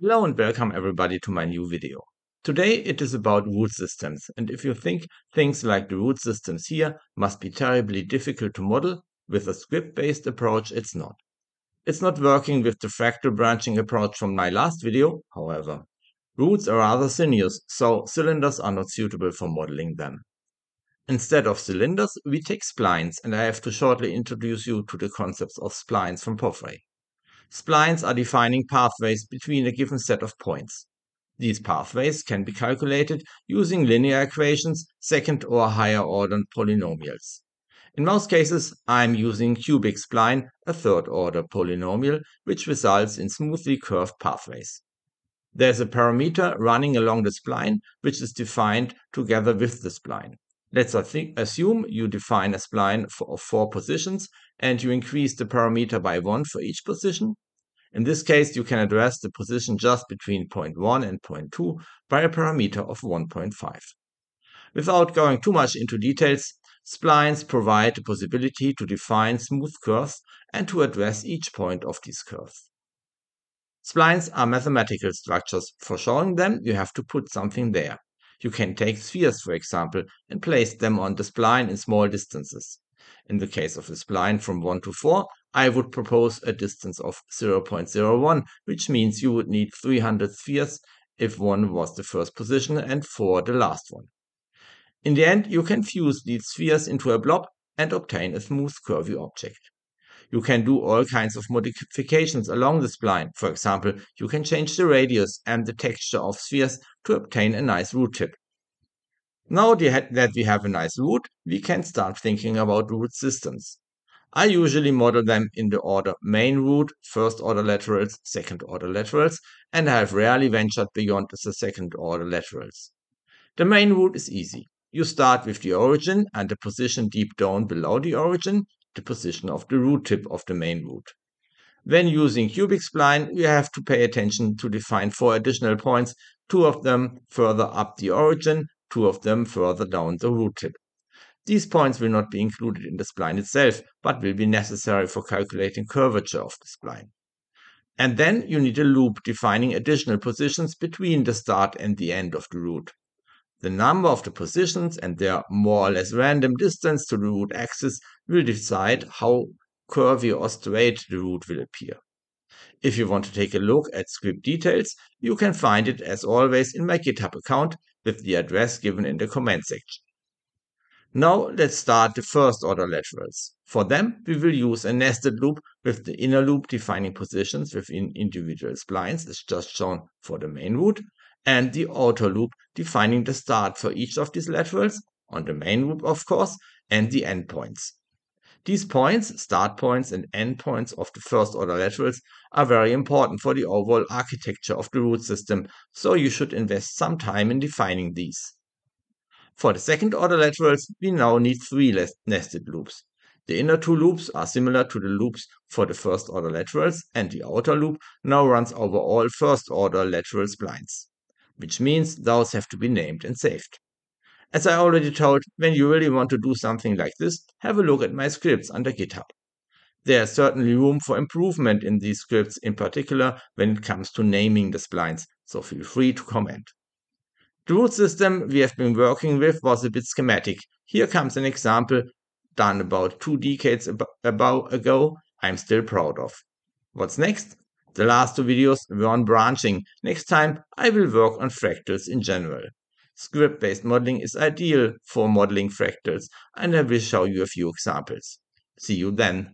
Hello and welcome everybody to my new video. Today it is about root systems, and if you think things like the root systems here must be terribly difficult to model, with a script-based approach it's not. It's not working with the fractal branching approach from my last video, however. Roots are rather sinuous, so cylinders are not suitable for modeling them. Instead of cylinders, we take splines, and I have to shortly introduce you to the concepts of splines from Poffray. Splines are defining pathways between a given set of points. These pathways can be calculated using linear equations, second or higher order polynomials. In most cases, I'm using cubic spline, a third order polynomial, which results in smoothly curved pathways. There's a parameter running along the spline, which is defined together with the spline. Let's assume you define a spline of 4 positions and you increase the parameter by 1 for each position. In this case, you can address the position just between point 1 and point 2 by a parameter of 1.5. Without going too much into details, splines provide the possibility to define smooth curves and to address each point of these curves. Splines are mathematical structures. For showing them, you have to put something there. You can take spheres, for example, and place them on the spline in small distances. In the case of a spline from 1 to 4, I would propose a distance of 0.01, which means you would need 300 spheres if 1 was the first position and 4 the last one. In the end, you can fuse these spheres into a blob and obtain a smooth curvy object. You can do all kinds of modifications along the spline. For example, you can change the radius and the texture of spheres to obtain a nice root tip. Now that we have a nice root, we can start thinking about root systems. I usually model them in the order main root, first order laterals, second order laterals, and I have rarely ventured beyond the second order laterals. The main root is easy. You start with the origin and the position deep down below the origin, the position of the root tip of the main root. When using cubic spline, we have to pay attention to define 4 additional points, 2 of them further up the origin, 2 of them further down the root tip. These points will not be included in the spline itself, but will be necessary for calculating curvature of the spline. And then you need a loop defining additional positions between the start and the end of the root. The number of the positions and their more or less random distance to the root axis will decide how curvy or straight the root will appear. If you want to take a look at script details, you can find it as always in my GitHub account with the address given in the comment section. Now let's start the first order laterals. For them, we will use a nested loop with the inner loop defining positions within individual splines, as just shown for the main root, and the outer loop defining the start for each of these laterals, on the main loop of course, and the endpoints. These points, start points and endpoints of the first order laterals, are very important for the overall architecture of the root system, so you should invest some time in defining these. For the second order laterals, we now need 3 nested loops. The inner 2 loops are similar to the loops for the first order laterals, and the outer loop now runs over all first order lateral splines, which means those have to be named and saved. As I already told, when you really want to do something like this, have a look at my scripts under GitHub. There is certainly room for improvement in these scripts, in particular when it comes to naming the splines, so feel free to comment. The root system we have been working with was a bit schematic. Here comes an example done about 2 decades ago I'm still proud of. What's next? The last 2 videos were on branching. Next time I will work on fractals in general. Script-based modeling is ideal for modeling fractals, and I will show you a few examples. See you then.